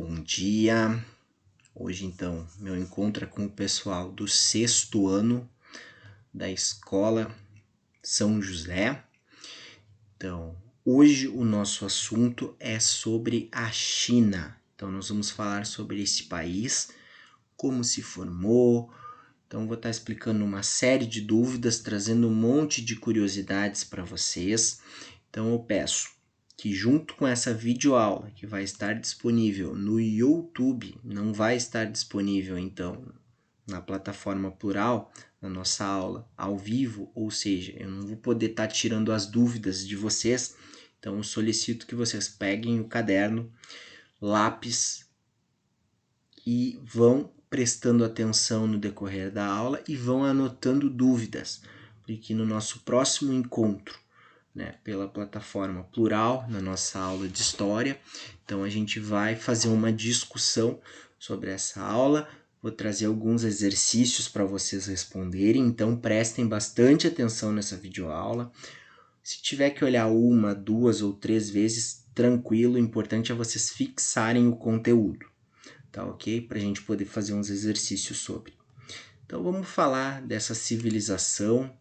Bom dia! Hoje então meu encontro é com o pessoal do 6º ano da escola São José. Então, hoje o nosso assunto é sobre a China. Então nós vamos falar sobre esse país, como se formou. Então vou estar explicando uma série de dúvidas, trazendo um monte de curiosidades para vocês. Então eu peço que junto com essa videoaula que vai estar disponível no YouTube, não vai estar disponível então na plataforma Plural, na nossa aula ao vivo, ou seja, eu não vou poder estar tirando as dúvidas de vocês, então eu solicito que vocês peguem o caderno, lápis e vão prestando atenção no decorrer da aula e vão anotando dúvidas, porque no nosso próximo encontro, pela plataforma Plural, na nossa aula de História. Então a gente vai fazer uma discussão sobre essa aula, vou trazer alguns exercícios para vocês responderem, então prestem bastante atenção nessa videoaula. Se tiver que olhar 1, 2 ou 3 vezes, tranquilo, o importante é vocês fixarem o conteúdo, tá ok? Para a gente poder fazer uns exercícios sobre. Então vamos falar dessa civilização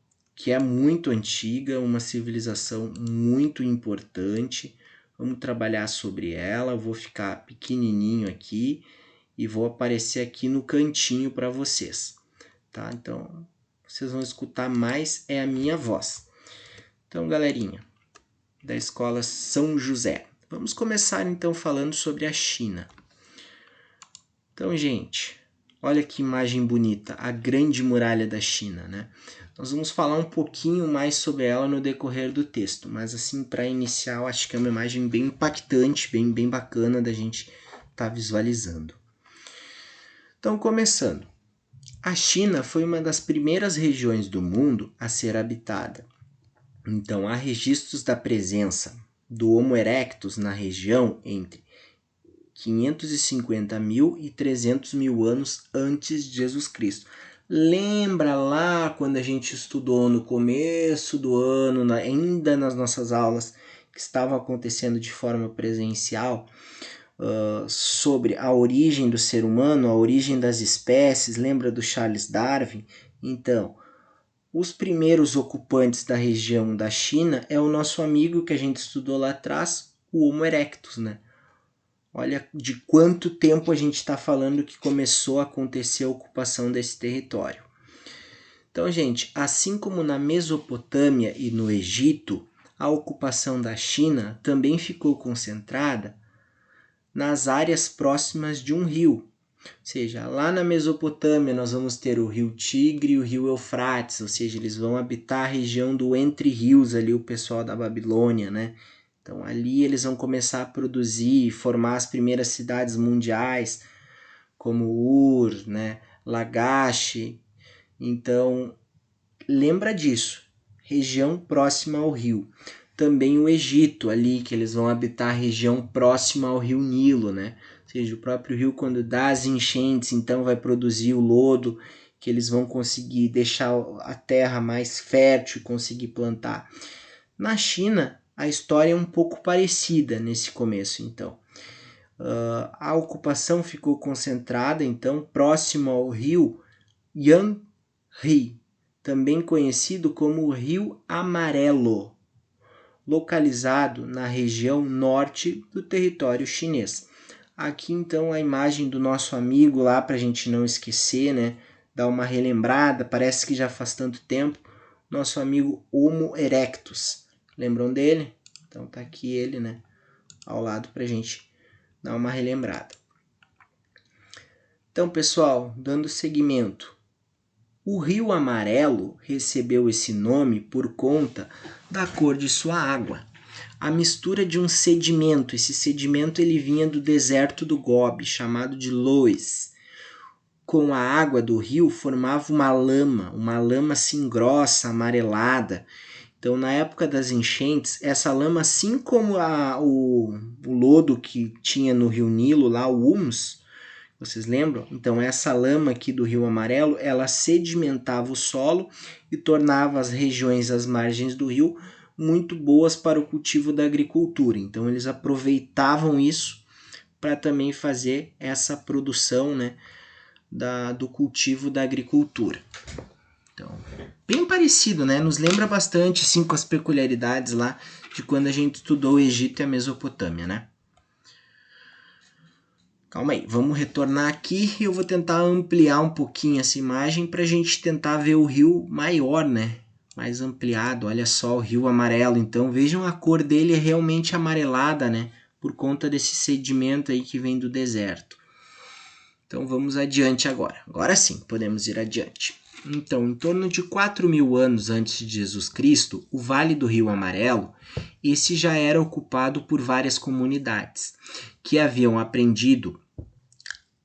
que é muito antiga, uma civilização muito importante. Vamos trabalhar sobre ela. Eu vou ficar pequenininho aqui e vou aparecer aqui no cantinho para vocês, tá? Então, vocês vão escutar mais é a minha voz. Então, galerinha da escola São José, vamos começar então falando sobre a China. Então, gente, olha que imagem bonita, a Grande Muralha da China, né? Nós vamos falar um pouquinho mais sobre ela no decorrer do texto, mas assim, para iniciar, eu acho que é uma imagem bem impactante, bem bacana da gente estar visualizando. Então, começando. A China foi uma das primeiras regiões do mundo a ser habitada. Então, há registros da presença do Homo erectus na região entre 550 mil e 300 mil anos antes de Jesus Cristo. Lembra lá quando a gente estudou no começo do ano, ainda nas nossas aulas, que estavam acontecendo de forma presencial, sobre a origem do ser humano, a origem das espécies, lembra do Charles Darwin? Então, os primeiros ocupantes da região da China é o nosso amigo que a gente estudou lá atrás, o Homo erectus, né? Olha de quanto tempo a gente está falando que começou a acontecer a ocupação desse território. Então, gente, assim como na Mesopotâmia e no Egito, a ocupação da China também ficou concentrada nas áreas próximas de um rio. Ou seja, lá na Mesopotâmia nós vamos ter o rio Tigre e o rio Eufrates, ou seja, eles vão habitar a região do Entre Rios, ali o pessoal da Babilônia, né? Então ali eles vão começar a produzir e formar as primeiras cidades mundiais, como Ur, né? Lagash. Então lembra disso, região próxima ao rio. Também o Egito ali, que eles vão habitar a região próxima ao rio Nilo, né? Ou seja, o próprio rio quando dá as enchentes, então vai produzir o lodo, que eles vão conseguir deixar a terra mais fértil e conseguir plantar. Na China, a história é um pouco parecida nesse começo, então. A ocupação ficou concentrada, então, próximo ao rio Yangtze, também conhecido como o Rio Amarelo, localizado na região norte do território chinês. Aqui, então, a imagem do nosso amigo lá, para a gente não esquecer, né? Dar uma relembrada, parece que já faz tanto tempo, nosso amigo Homo erectus. Lembram dele? Então tá aqui ele, né, ao lado pra gente dar uma relembrada. Então, pessoal, dando seguimento, o Rio Amarelo recebeu esse nome por conta da cor de sua água. A mistura de um sedimento, esse sedimento ele vinha do deserto do Gobi, chamado de loess, com a água do rio formava uma lama assim grossa, amarelada. Então, na época das enchentes, essa lama, assim como o lodo que tinha no rio Nilo, lá o humus, vocês lembram? Então, essa lama aqui do Rio Amarelo, ela sedimentava o solo e tornava as regiões às margens do rio muito boas para o cultivo da agricultura. Então, eles aproveitavam isso para também fazer essa produção, né, do cultivo da agricultura. Então, bem parecido, né? Nos lembra bastante, sim, com as peculiaridades lá de quando a gente estudou o Egito e a Mesopotâmia, né? Calma aí, vamos retornar aqui e eu vou tentar ampliar um pouquinho essa imagem para a gente tentar ver o rio maior, né? Mais ampliado, olha só o rio amarelo. Então vejam, a cor dele é realmente amarelada, né? Por conta desse sedimento aí que vem do deserto. Então vamos adiante agora. Agora sim, podemos ir adiante. Então, em torno de 4.000 anos antes de Jesus Cristo, o Vale do Rio Amarelo, esse já era ocupado por várias comunidades que haviam aprendido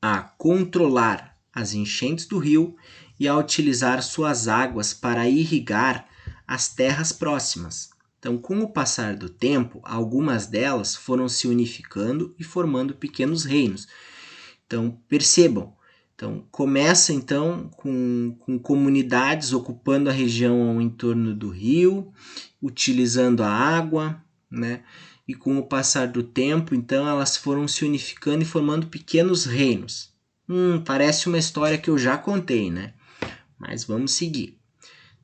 a controlar as enchentes do rio e a utilizar suas águas para irrigar as terras próximas. Então, com o passar do tempo, algumas delas foram se unificando e formando pequenos reinos. Então, percebam, então, começa então com comunidades ocupando a região ao entorno do rio, utilizando a água, né? E com o passar do tempo, então, elas foram se unificando e formando pequenos reinos. Parece uma história que eu já contei, né? Mas vamos seguir.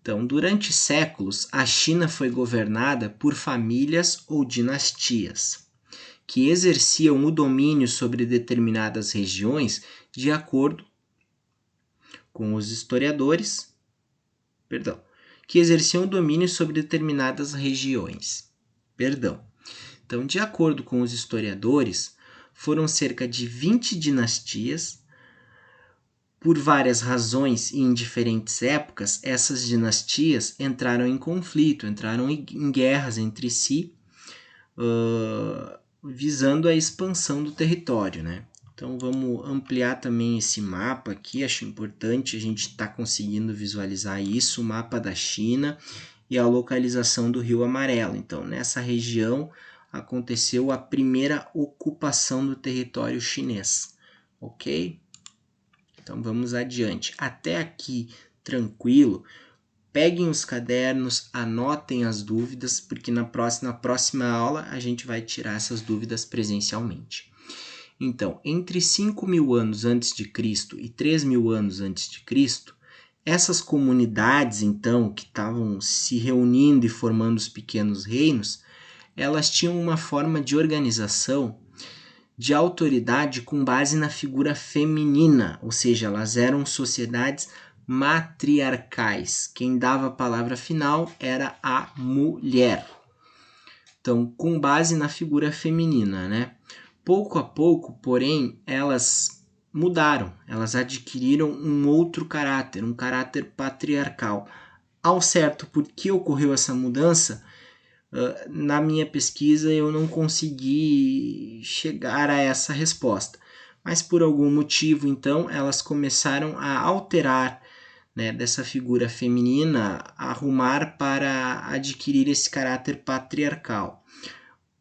Então, durante séculos, a China foi governada por famílias ou dinastias, que exerciam o domínio sobre determinadas regiões de acordo com os historiadores, que exerciam o domínio sobre determinadas regiões. Então, de acordo com os historiadores, foram cerca de 20 dinastias. Por várias razões e em diferentes épocas, essas dinastias entraram em conflito, entraram em guerras entre si, visando a expansão do território, né? Então vamos ampliar também esse mapa aqui, acho importante a gente estar conseguindo visualizar isso, o mapa da China e a localização do Rio Amarelo. Então, nessa região aconteceu a primeira ocupação do território chinês, ok? Então vamos adiante. Até aqui, tranquilo. Peguem os cadernos, anotem as dúvidas, porque na próxima aula a gente vai tirar essas dúvidas presencialmente. Então, entre 5.000 anos antes de Cristo e 3.000 anos antes de Cristo, essas comunidades, então, que estavam se reunindo e formando os pequenos reinos, elas tinham uma forma de organização de autoridade com base na figura feminina, ou seja, elas eram sociedades matriarcais. Quem dava a palavra final era a mulher. Então, com base na figura feminina, né? Pouco a pouco, porém, elas mudaram, elas adquiriram um outro caráter, um caráter patriarcal. Ao certo, por que ocorreu essa mudança? Na minha pesquisa eu não consegui chegar a essa resposta, mas por algum motivo então elas começaram a alterar, né, dessa figura feminina, arrumar para adquirir esse caráter patriarcal.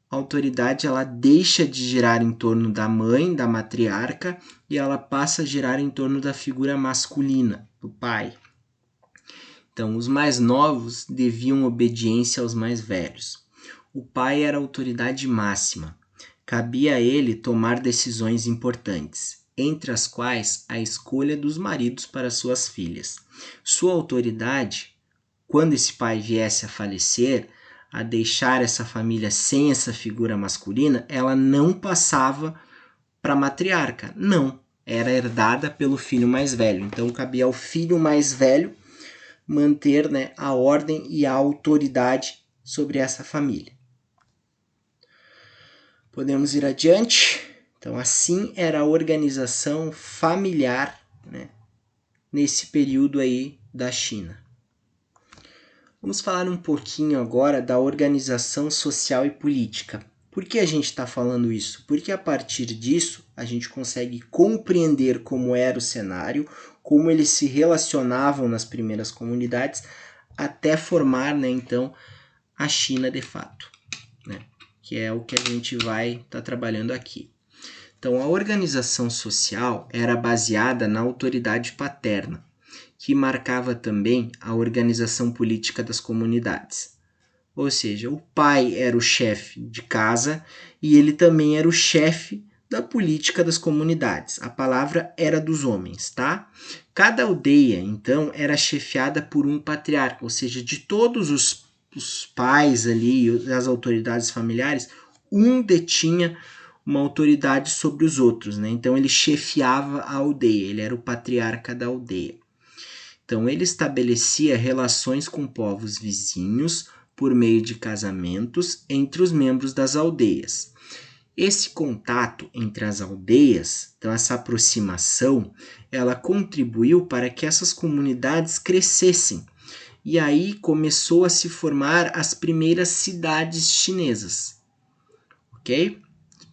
A autoridade ela deixa de girar em torno da mãe, da matriarca, e ela passa a girar em torno da figura masculina, do pai. Então, os mais novos deviam obediência aos mais velhos. O pai era a autoridade máxima. Cabia a ele tomar decisões importantes, entre as quais a escolha dos maridos para suas filhas. Sua autoridade, quando esse pai viesse a falecer, a deixar essa família sem essa figura masculina, ela não passava para a matriarca. Não, era herdada pelo filho mais velho. Então, cabia ao filho mais velho manter, né, a ordem e a autoridade sobre essa família. Podemos ir adiante. Então, assim era a organização familiar, né, nesse período aí da China. Vamos falar um pouquinho agora da organização social e política. Por que a gente está falando isso? Porque a partir disso a gente consegue compreender como era o cenário, como eles se relacionavam nas primeiras comunidades, até formar, né, então, a China de fato, né, que é o que a gente vai estar trabalhando aqui. Então, a organização social era baseada na autoridade paterna, que marcava também a organização política das comunidades. Ou seja, o pai era o chefe de casa e ele também era o chefe da política das comunidades. A palavra era dos homens, tá? Cada aldeia, então, era chefiada por um patriarca, ou seja, de todos os pais ali, as autoridades familiares, um detinha uma autoridade sobre os outros, né? Então ele chefiava a aldeia, ele era o patriarca da aldeia. Então ele estabelecia relações com povos vizinhos por meio de casamentos entre os membros das aldeias. Esse contato entre as aldeias, então essa aproximação, ela contribuiu para que essas comunidades crescessem. E aí começou a se formar as primeiras cidades chinesas, ok?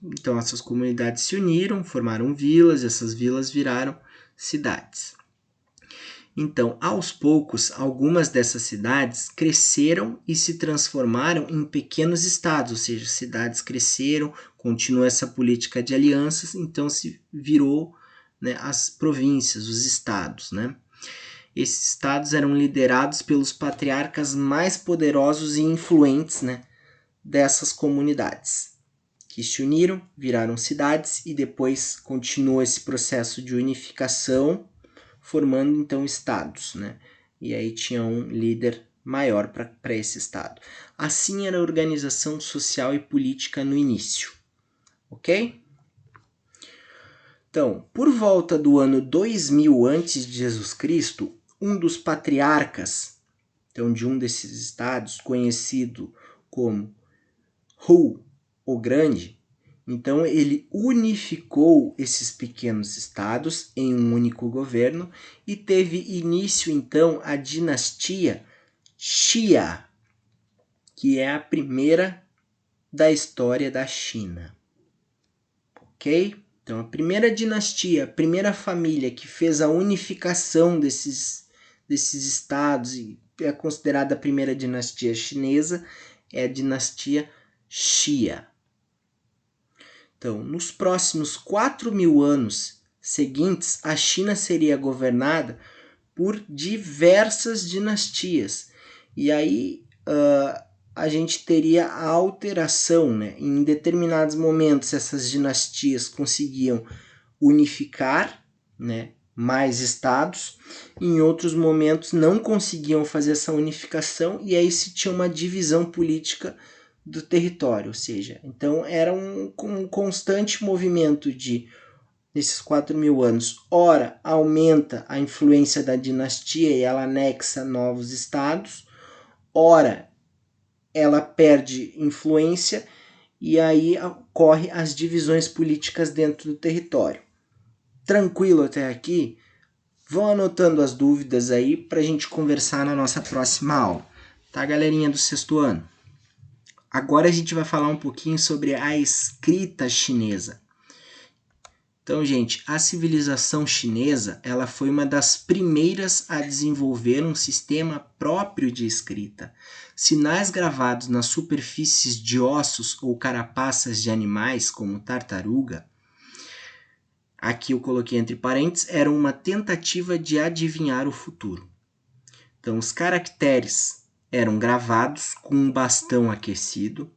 Então essas comunidades se uniram, formaram vilas, essas vilas viraram cidades. Então, aos poucos, algumas dessas cidades cresceram e se transformaram em pequenos estados, ou seja, cidades cresceram, continuou essa política de alianças, então se virou, né, as províncias, os estados, né? Esses estados eram liderados pelos patriarcas mais poderosos e influentes, né, dessas comunidades, que se uniram, viraram cidades e depois continuou esse processo de unificação, formando então estados, né? E aí tinha um líder maior para esse estado. Assim era a organização social e política no início, ok? Então, por volta do ano 2000 antes de Jesus Cristo, um dos patriarcas, então de um desses estados, conhecido como Hu o Grande, então ele unificou esses pequenos estados em um único governo e teve início então a dinastia Xia, que é a primeira da história da China. Ok? Então a primeira dinastia, a primeira família que fez a unificação desses estados e é considerada a primeira dinastia chinesa é a dinastia Xia. Então, nos próximos 4.000 anos seguintes, a China seria governada por diversas dinastias. E aí a gente teria a alteração, né? Em determinados momentos, essas dinastias conseguiam unificar, né, mais estados. Em outros momentos, não conseguiam fazer essa unificação e aí se tinha uma divisão política do território, ou seja, então era um constante movimento de, nesses 4.000 anos, ora aumenta a influência da dinastia e ela anexa novos estados, ora ela perde influência e aí ocorre as divisões políticas dentro do território. Tranquilo até aqui? Vão anotando as dúvidas aí para a gente conversar na nossa próxima aula, tá, galerinha do sexto ano? Agora a gente vai falar um pouquinho sobre a escrita chinesa. Então, gente, a civilização chinesa, ela foi uma das primeiras a desenvolver um sistema próprio de escrita. Sinais gravados nas superfícies de ossos ou carapaças de animais, como tartaruga, aqui eu coloquei entre parênteses, eram uma tentativa de adivinhar o futuro. Então, os caracteres eram gravados com um bastão aquecido.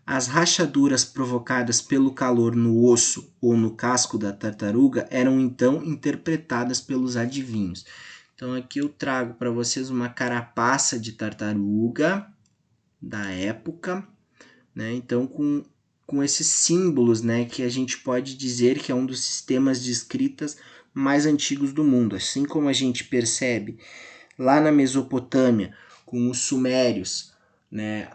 As rachaduras provocadas pelo calor no osso ou no casco da tartaruga eram então interpretadas pelos adivinhos. Então aqui eu trago para vocês uma carapaça de tartaruga da época, né? Então com esses símbolos, né, que a gente pode dizer que é um dos sistemas de escritas mais antigos do mundo. Assim como a gente percebe lá na Mesopotâmia com os sumérios, né,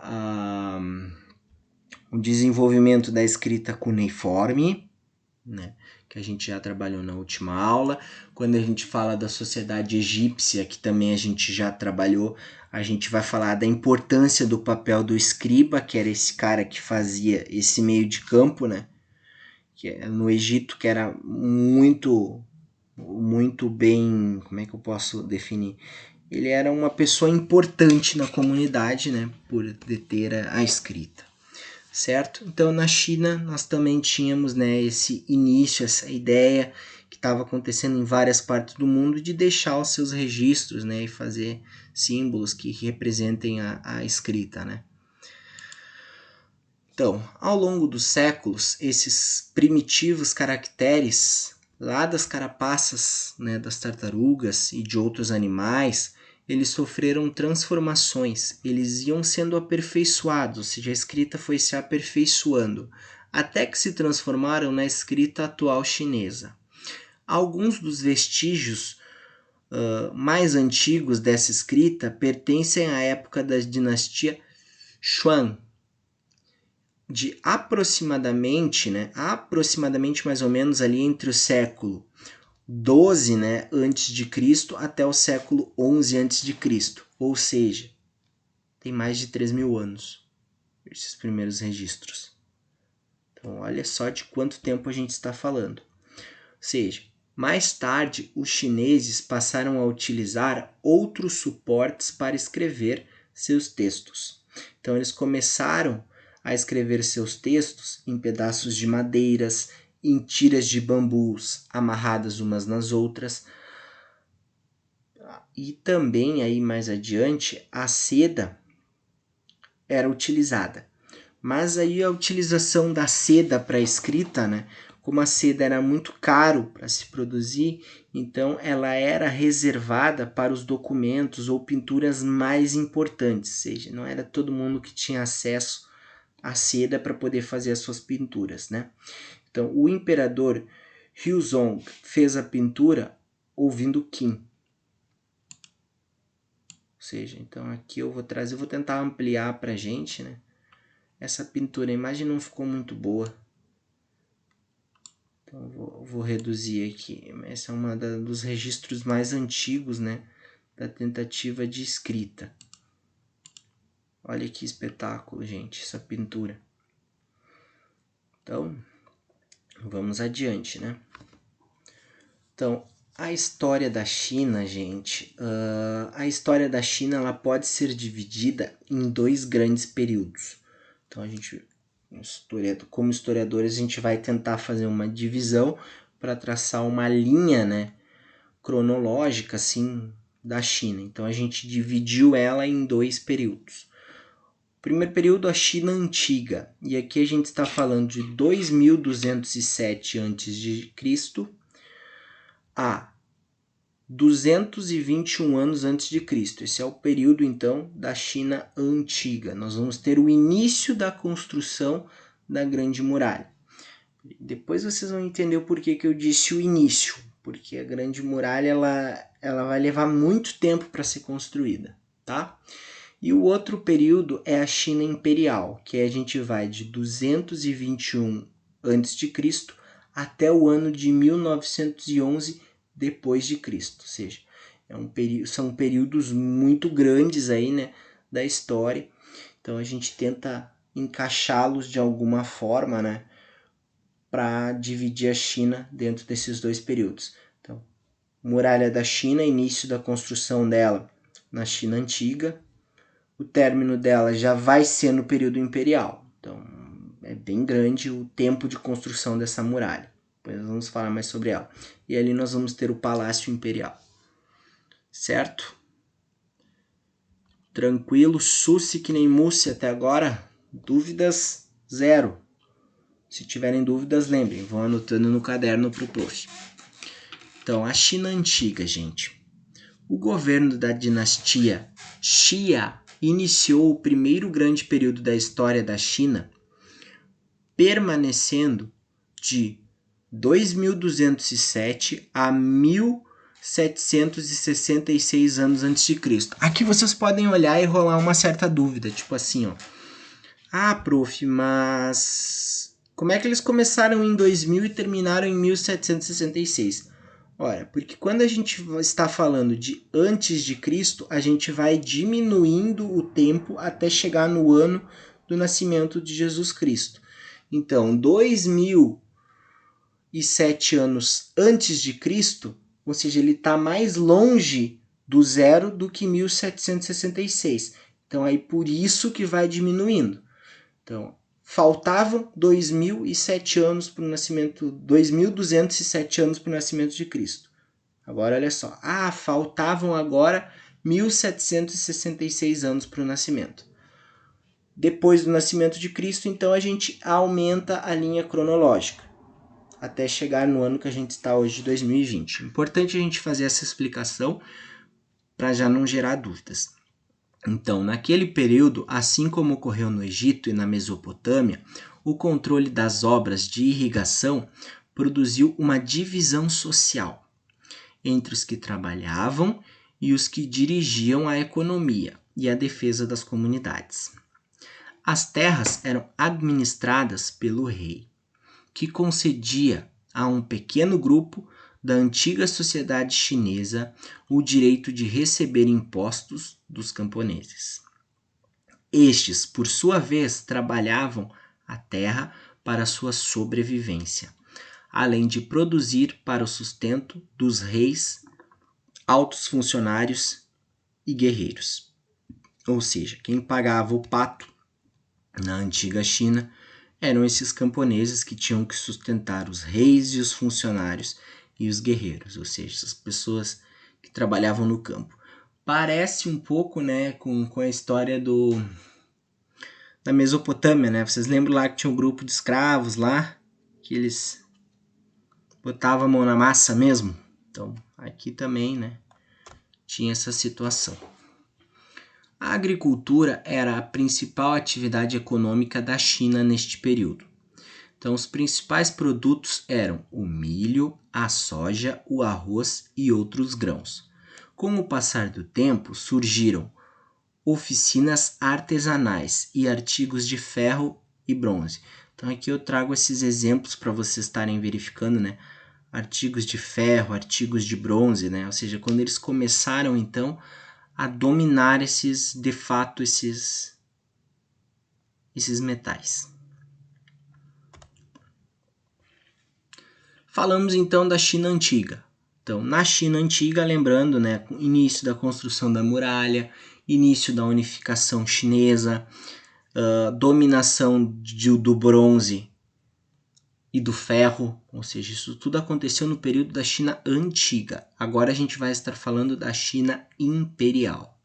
o desenvolvimento da escrita cuneiforme, né, que a gente já trabalhou na última aula. Quando a gente fala da sociedade egípcia, que também a gente já trabalhou, a gente vai falar da importância do papel do escriba, que era esse cara que fazia esse meio de campo, né, que é no Egito, que era muito bem, como é que eu posso definir? Ele era uma pessoa importante na comunidade, né, por deter a escrita, certo? Então na China nós também tínhamos, né, esse início, essa ideia que estava acontecendo em várias partes do mundo de deixar os seus registros, né, e fazer símbolos que representem a escrita, né? Então, ao longo dos séculos, esses primitivos caracteres lá das carapaças, né, das tartarugas e de outros animais, eles sofreram transformações, eles iam sendo aperfeiçoados, ou seja, a escrita foi se aperfeiçoando, até que se transformaram na escrita atual chinesa. Alguns dos vestígios mais antigos dessa escrita pertencem à época da dinastia Xuan, de aproximadamente mais ou menos ali entre o século 12, né, antes de Cristo até o século 11 antes de Cristo, ou seja, tem mais de 3.000 anos esses primeiros registros. Então, olha só de quanto tempo a gente está falando. Ou seja, mais tarde, os chineses passaram a utilizar outros suportes para escrever seus textos. Então, eles começaram a escrever seus textos em pedaços de madeiras, em tiras de bambus amarradas umas nas outras. E também, aí mais adiante, a seda era utilizada. Mas aí a utilização da seda para a escrita, né? Como a seda era muito caro para se produzir, então ela era reservada para os documentos ou pinturas mais importantes, ou seja, não era todo mundo que tinha acesso à seda para poder fazer as suas pinturas, né? Então, o imperador Huizong fez a pintura ouvindo Qin. Ou seja, então aqui eu vou tentar ampliar para a gente, né? Essa pintura, a imagem não ficou muito boa. Então vou reduzir aqui. Esse é um dos registros mais antigos, né, da tentativa de escrita. Olha que espetáculo, gente, essa pintura. Então, vamos adiante, né? Então, a história da China, gente, a história da China ela pode ser dividida em 2 grandes períodos. Então, como historiadores, a gente vai tentar fazer uma divisão para traçar uma linha, né, cronológica assim, da China. Então, a gente dividiu ela em 2 períodos. O primeiro período, a China Antiga. E aqui a gente está falando de 2207 a.C. a 221 anos antes de Cristo. Esse é o período, então, da China Antiga. Nós vamos ter o início da construção da Grande Muralha. Depois vocês vão entender o porquê que eu disse o início, porque a Grande Muralha ela vai levar muito tempo para ser construída, tá? E o outro período é a China Imperial, que a gente vai de 221 a.C. até o ano de 1911 depois de Cristo, ou seja, são períodos muito grandes aí, né, da história. Então a gente tenta encaixá-los de alguma forma, né, para dividir a China dentro desses 2 períodos. Então, Muralha da China, início da construção dela na China Antiga. O término dela já vai ser no período imperial. Então, é bem grande o tempo de construção dessa muralha. Depois nós vamos falar mais sobre ela. E ali nós vamos ter o Palácio Imperial. Certo? Tranquilo, susse que nem mousse até agora. Dúvidas, zero. Se tiverem dúvidas, lembrem, vão anotando no caderno para o prof. Então, a China Antiga, gente. O governo da dinastia Xia iniciou o primeiro grande período da história da China, permanecendo de 2207 a 1766 anos antes de Cristo. Aqui vocês podem olhar e rolar uma certa dúvida, tipo assim, ó. Ah, prof, mas como é que eles começaram em 2000 e terminaram em 1766? Ora, porque quando a gente está falando de antes de Cristo, a gente vai diminuindo o tempo até chegar no ano do nascimento de Jesus Cristo. Então, 2007 anos antes de Cristo, ou seja, ele está mais longe do zero do que 1766. Então, aí por isso que vai diminuindo. Então, faltavam 2007 anos para o nascimento, 2207 anos para o nascimento de Cristo. Agora olha só, faltavam agora 1766 anos para o nascimento. Depois do nascimento de Cristo, então a gente aumenta a linha cronológica, até chegar no ano que a gente está hoje, 2020. Importante a gente fazer essa explicação para já não gerar dúvidas. Então, naquele período, assim como ocorreu no Egito e na Mesopotâmia, o controle das obras de irrigação produziu uma divisão social entre os que trabalhavam e os que dirigiam a economia e a defesa das comunidades. As terras eram administradas pelo rei, que concedia a um pequeno grupo da antiga sociedade chinesa o direito de receber impostos dos camponeses. Estes, por sua vez, trabalhavam a terra para sua sobrevivência, além de produzir para o sustento dos reis, altos funcionários e guerreiros. Ou seja, quem pagava o pato na antiga China eram esses camponeses que tinham que sustentar os reis e os funcionários e os guerreiros, ou seja, essas pessoas que trabalhavam no campo. Parece um pouco, né, com a história da Mesopotâmia, né? Vocês lembram lá que tinha um grupo de escravos lá, que eles botavam a mão na massa mesmo? Então, aqui também, né, tinha essa situação. A agricultura era a principal atividade econômica da China neste período. Então, os principais produtos eram o milho, a soja, o arroz e outros grãos. Com o passar do tempo, surgiram oficinas artesanais e artigos de ferro e bronze. Então, aqui eu trago esses exemplos para vocês estarem verificando, né? Artigos de ferro, artigos de bronze, né? Ou seja, quando eles começaram, então, a dominar esses metais. Falamos então da China Antiga. Então, na China Antiga, lembrando, né, início da construção da muralha, início da unificação chinesa, dominação do bronze e do ferro, ou seja, isso tudo aconteceu no período da China Antiga. Agora a gente vai estar falando da China Imperial,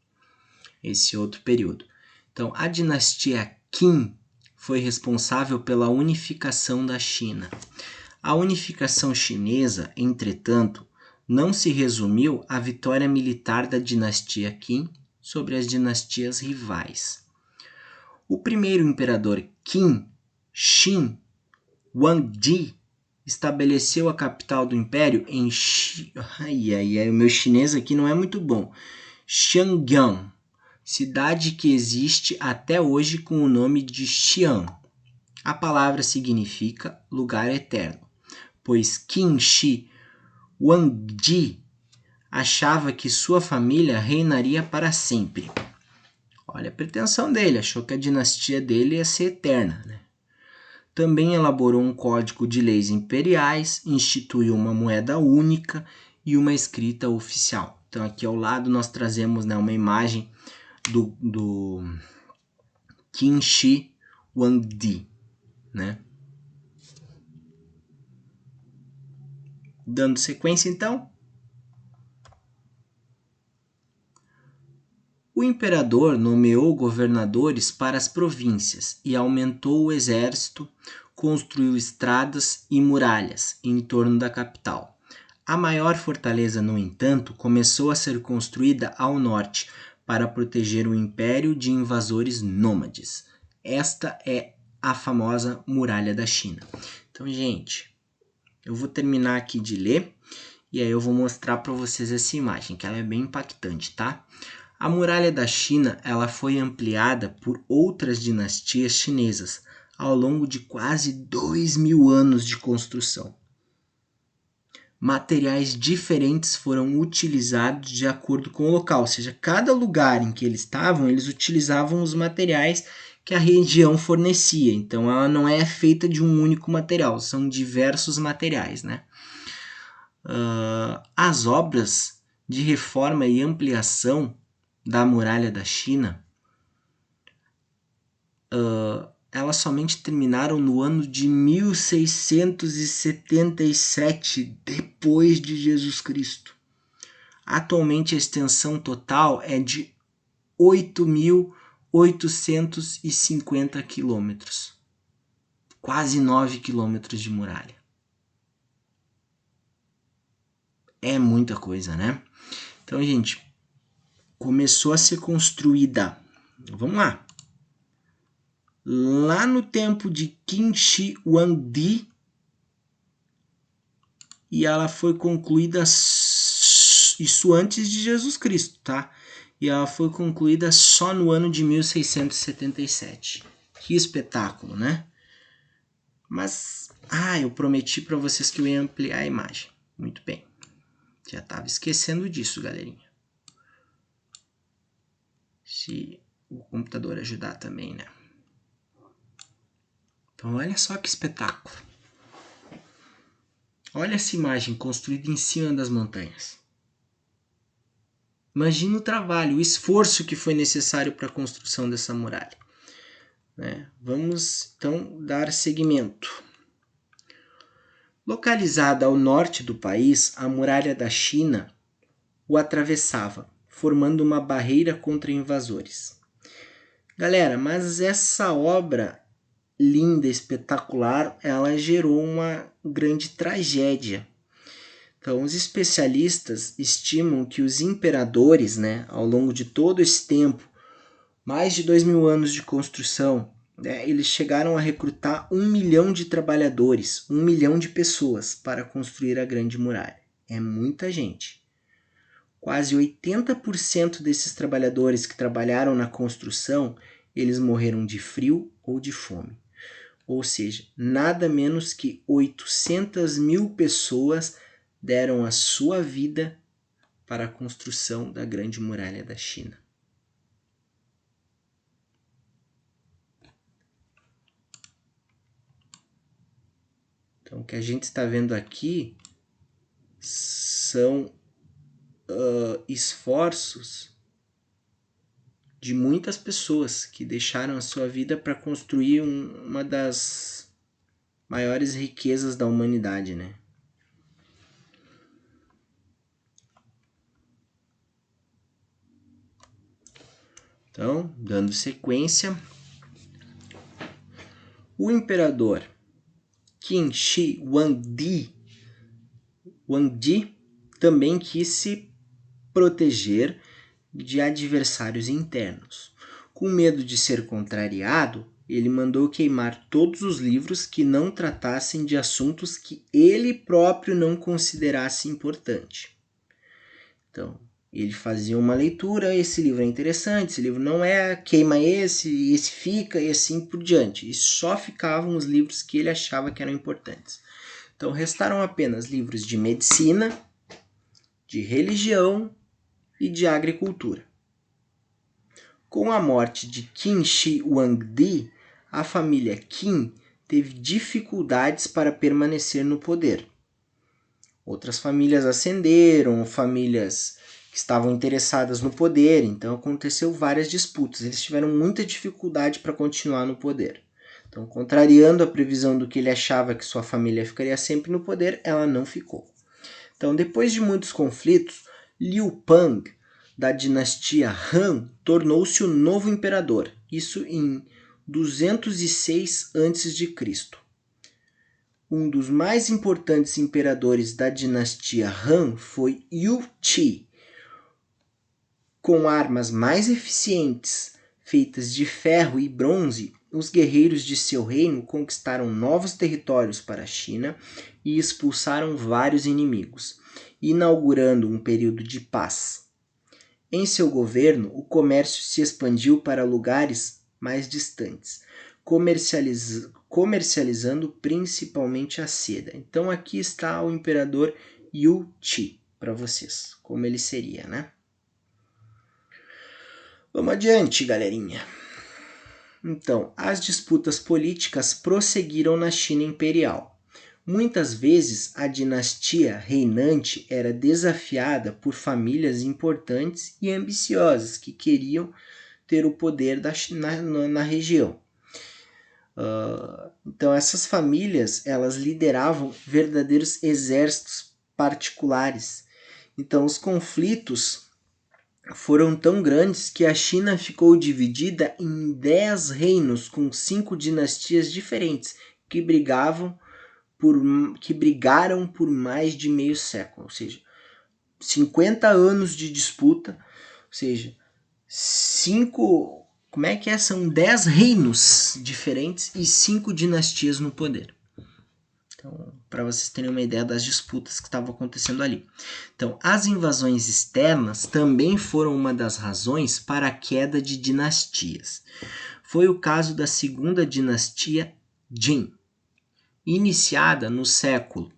esse outro período. Então, a dinastia Qin foi responsável pela unificação da China. A unificação chinesa, entretanto, não se resumiu à vitória militar da dinastia Qin sobre as dinastias rivais. O primeiro imperador Qin, Shi Huangdi, estabeleceu a capital do império em o meu chinês aqui não é muito bom. Xiangyang, cidade que existe até hoje com o nome de Xi'an. A palavra significa lugar eterno, pois Qin Shi Huangdi achava que sua família reinaria para sempre. Olha a pretensão dele, achou que a dinastia dele ia ser eterna, né? Também elaborou um código de leis imperiais, instituiu uma moeda única e uma escrita oficial. Então aqui ao lado nós trazemos, né, uma imagem do Qin Shi Huangdi, né? Dando sequência então, o imperador nomeou governadores para as províncias e aumentou o exército, construiu estradas e muralhas em torno da capital. A maior fortaleza, no entanto, começou a ser construída ao norte para proteger o império de invasores nômades. Esta é a famosa Muralha da China. Então, gente, eu vou terminar aqui de ler e aí eu vou mostrar para vocês essa imagem, que ela é bem impactante, tá? A Muralha da China, ela foi ampliada por outras dinastias chinesas ao longo de quase 2000 anos de construção. Materiais diferentes foram utilizados de acordo com o local, ou seja, cada lugar em que eles estavam, eles utilizavam os materiais que a região fornecia. Então, ela não é feita de um único material, são diversos materiais, né? As obras de reforma e ampliação da Muralha da China, elas somente terminaram no ano de 1677 depois de Jesus Cristo. Atualmente a extensão total é de 8.000 850 quilômetros. Quase 9 quilômetros de muralha. É muita coisa, né? Então, gente, começou a ser construída. Vamos lá. Lá no tempo de Qin Shi Huangdi, e ela foi concluída, isso antes de Jesus Cristo, tá? E ela foi concluída só no ano de 1677. Que espetáculo, né? Mas, eu prometi para vocês que eu ia ampliar a imagem. Muito bem. Já estava esquecendo disso, galerinha. Se o computador ajudar também, né? Então, olha só que espetáculo. Olha essa imagem construída em cima das montanhas. Imagina o trabalho, o esforço que foi necessário para a construção dessa muralha. Né? Vamos, então, dar seguimento. Localizada ao norte do país, a muralha da China o atravessava, formando uma barreira contra invasores. Galera, mas essa obra linda, espetacular, ela gerou uma grande tragédia. Então, os especialistas estimam que os imperadores, né, ao longo de todo esse tempo, mais de 2.000 anos de construção, né, eles chegaram a recrutar 1 milhão de trabalhadores, 1 milhão de pessoas para construir a Grande Muralha. É muita gente. Quase 80% desses trabalhadores que trabalharam na construção, eles morreram de frio ou de fome. Ou seja, nada menos que 800.000 pessoas deram a sua vida para a construção da Grande Muralha da China. Então, o que a gente está vendo aqui são esforços de muitas pessoas que deixaram a sua vida para construir uma das maiores riquezas da humanidade, né? Então, dando sequência, o imperador Qin Shi Huangdi também quis se proteger de adversários internos. Com medo de ser contrariado, ele mandou queimar todos os livros que não tratassem de assuntos que ele próprio não considerasse importante. Então, ele fazia uma leitura, esse livro é interessante, esse livro não é, queima esse fica e assim por diante. E só ficavam os livros que ele achava que eram importantes. Então, restaram apenas livros de medicina, de religião e de agricultura. Com a morte de Qin Shi Huangdi, a família Qin teve dificuldades para permanecer no poder. Outras famílias ascenderam, famílias que estavam interessadas no poder, então aconteceu várias disputas. Eles tiveram muita dificuldade para continuar no poder. Então, contrariando a previsão do que ele achava que sua família ficaria sempre no poder, ela não ficou. Então, depois de muitos conflitos, Liu Pang, da dinastia Han, tornou-se o novo imperador, isso em 206 a.C. Um dos mais importantes imperadores da dinastia Han foi Yu Qi. Com armas mais eficientes, feitas de ferro e bronze, os guerreiros de seu reino conquistaram novos territórios para a China e expulsaram vários inimigos, inaugurando um período de paz. Em seu governo, o comércio se expandiu para lugares mais distantes, comercializando principalmente a seda. Então aqui está o imperador Yu Qi para vocês, como ele seria, né? Vamos adiante, galerinha. Então, as disputas políticas prosseguiram na China Imperial. Muitas vezes, a dinastia reinante era desafiada por famílias importantes e ambiciosas que queriam ter o poder na região. Então, essas famílias, elas lideravam verdadeiros exércitos particulares. Então, os conflitos foram tão grandes que a China ficou dividida em 10 reinos com 5 dinastias diferentes que brigaram por mais de meio século, ou seja, 50 anos de disputa, ou seja, são 10 reinos diferentes e 5 dinastias no poder. Então, para vocês terem uma ideia das disputas que estavam acontecendo ali. Então, as invasões externas também foram uma das razões para a queda de dinastias. Foi o caso da segunda dinastia Jin, iniciada no século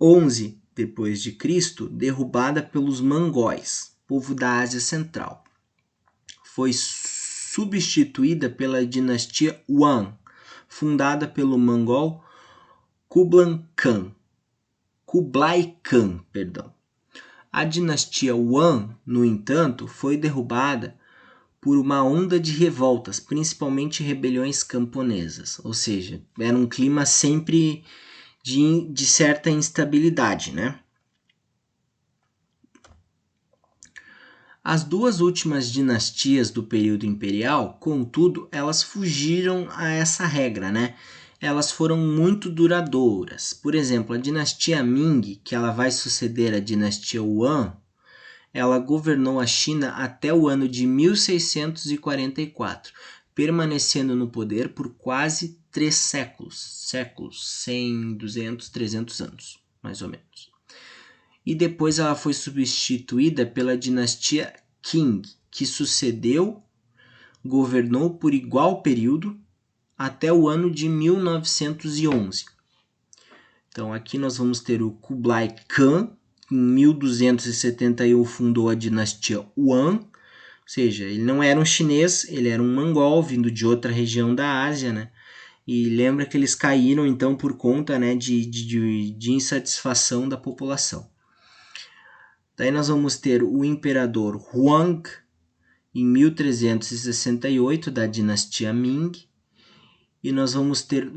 11 depois de Cristo, derrubada pelos mongóis, povo da Ásia Central. Foi substituída pela dinastia Yuan, fundada pelo mongol Kublai Khan. A dinastia Yuan, no entanto, foi derrubada por uma onda de revoltas, principalmente rebeliões camponesas, ou seja, era um clima sempre de certa instabilidade, né? As duas últimas dinastias do período imperial, contudo, elas fugiram a essa regra, né? Elas foram muito duradouras. Por exemplo, a dinastia Ming, que ela vai suceder a dinastia Yuan, ela governou a China até o ano de 1644, permanecendo no poder por quase 3 séculos, 100, 200, 300 anos, mais ou menos. E depois ela foi substituída pela dinastia Qing, que governou por igual período até o ano de 1911. Então aqui nós vamos ter o Kublai Khan, que em 1271 fundou a dinastia Yuan, ou seja, ele não era um chinês, ele era um mongol vindo de outra região da Ásia, né? E lembra que eles caíram então por conta, né, de insatisfação da população. Daí nós vamos ter o imperador Huang, em 1368, da dinastia Ming, e nós vamos ter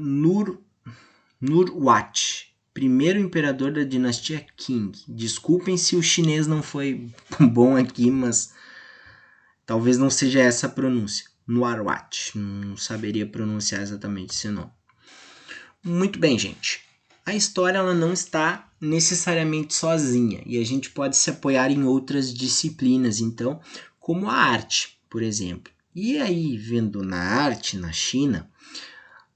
Nurwat, primeiro imperador da dinastia Qing. Desculpem se o chinês não foi bom aqui, mas talvez não seja essa a pronúncia. Nurwat, não saberia pronunciar exatamente esse nome. Muito bem, gente. A história ela não está necessariamente sozinha e a gente pode se apoiar em outras disciplinas, então, como a arte, por exemplo. E aí, vendo na arte, na China,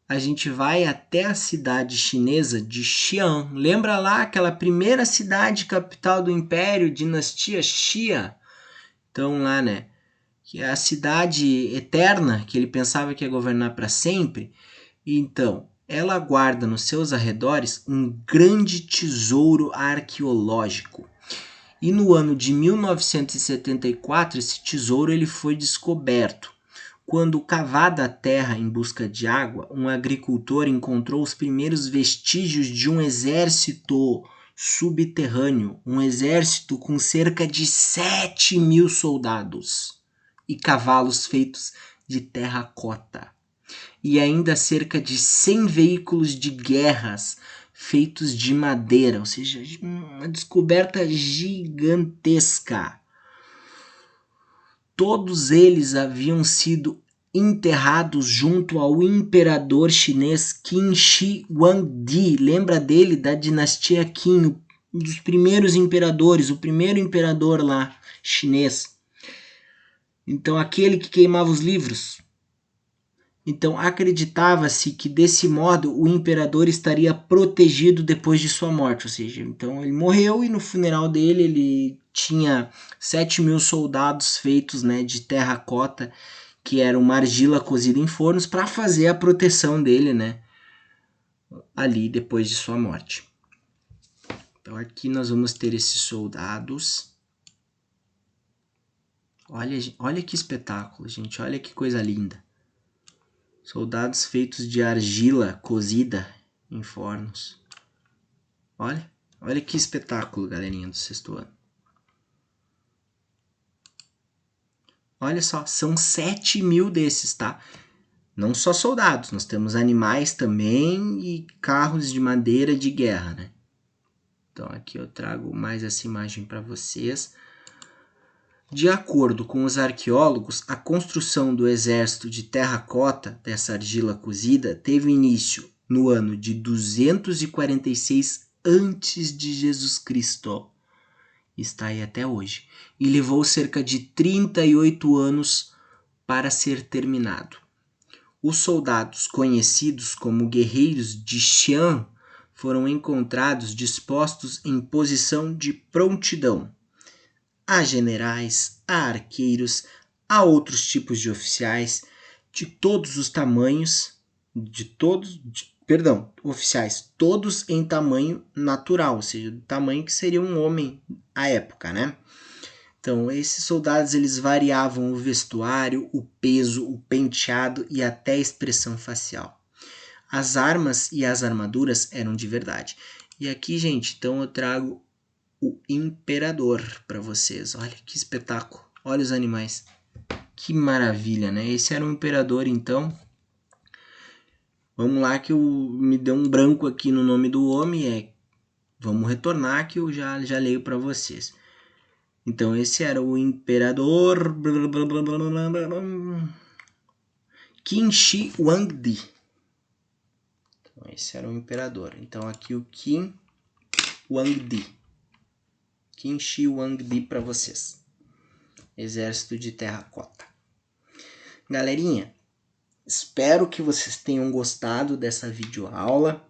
a gente vai até a cidade chinesa de Xi'an. Lembra lá aquela primeira cidade capital do Império, dinastia Xia? Então lá, né, que é a cidade eterna, que ele pensava que ia governar para sempre. Então, ela guarda nos seus arredores um grande tesouro arqueológico. E no ano de 1974, esse tesouro ele foi descoberto. Quando cavada a terra em busca de água, um agricultor encontrou os primeiros vestígios de um exército subterrâneo, um exército com cerca de 7.000 soldados e cavalos feitos de terracota. E ainda cerca de 100 veículos de guerras feitos de madeira, ou seja, uma descoberta gigantesca. Todos eles haviam sido enterrados junto ao imperador chinês Qin Shi Huangdi. Lembra dele, da dinastia Qin, um dos primeiros imperadores, o primeiro imperador lá chinês. Então, aquele que queimava os livros. Então, acreditava-se que desse modo o imperador estaria protegido depois de sua morte. Ou seja, então ele morreu e no funeral dele ele tinha 7.000 soldados feitos, né, de terracota, que era uma argila cozida em fornos, para fazer a proteção dele, né, ali depois de sua morte. Então aqui nós vamos ter esses soldados. Olha que espetáculo, gente. Olha que coisa linda. Soldados feitos de argila cozida em fornos. Olha que espetáculo, galerinha do sexto ano. Olha só, são 7.000 desses, tá? Não só soldados, nós temos animais também e carros de madeira de guerra, né? Então aqui eu trago mais essa imagem para vocês. De acordo com os arqueólogos, a construção do exército de terracota, dessa argila cozida, teve início no ano de 246 antes de Jesus Cristo. Está aí até hoje. E levou cerca de 38 anos para ser terminado. Os soldados, conhecidos como guerreiros de Xi'an, foram encontrados dispostos em posição de prontidão. Há generais, há arqueiros, há outros tipos de oficiais de todos os tamanhos, oficiais, todos em tamanho natural, ou seja, do tamanho que seria um homem à época, né? Então, esses soldados, eles variavam o vestuário, o peso, o penteado e até a expressão facial. As armas e as armaduras eram de verdade. E aqui, gente, então eu trago o imperador para vocês. Olha que espetáculo. Olha os animais. Que maravilha, né? Esse era o imperador, então. Vamos lá que me deu um branco aqui no nome do homem. Vamos retornar que eu já leio para vocês. Então, esse era o imperador Qin Shi Huangdi. Então, esse era o imperador. Então, aqui o Qin Huangdi. Qin Shi Huangdi para vocês. Exército de terracota. Galerinha, espero que vocês tenham gostado dessa videoaula.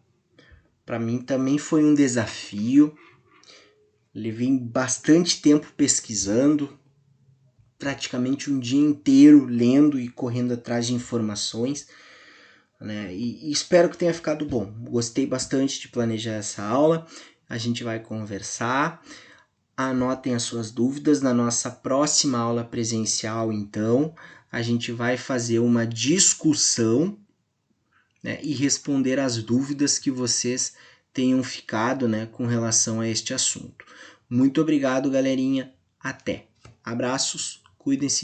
Para mim também foi um desafio. Levei bastante tempo pesquisando, praticamente um dia inteiro lendo e correndo atrás de informações, né? E espero que tenha ficado bom. Gostei bastante de planejar essa aula. A gente vai conversar. Anotem as suas dúvidas. Na nossa próxima aula presencial, então, a gente vai fazer uma discussão, né, e responder as dúvidas que vocês tenham ficado, né, com relação a este assunto. Muito obrigado, galerinha. Até. Abraços. Cuidem-se.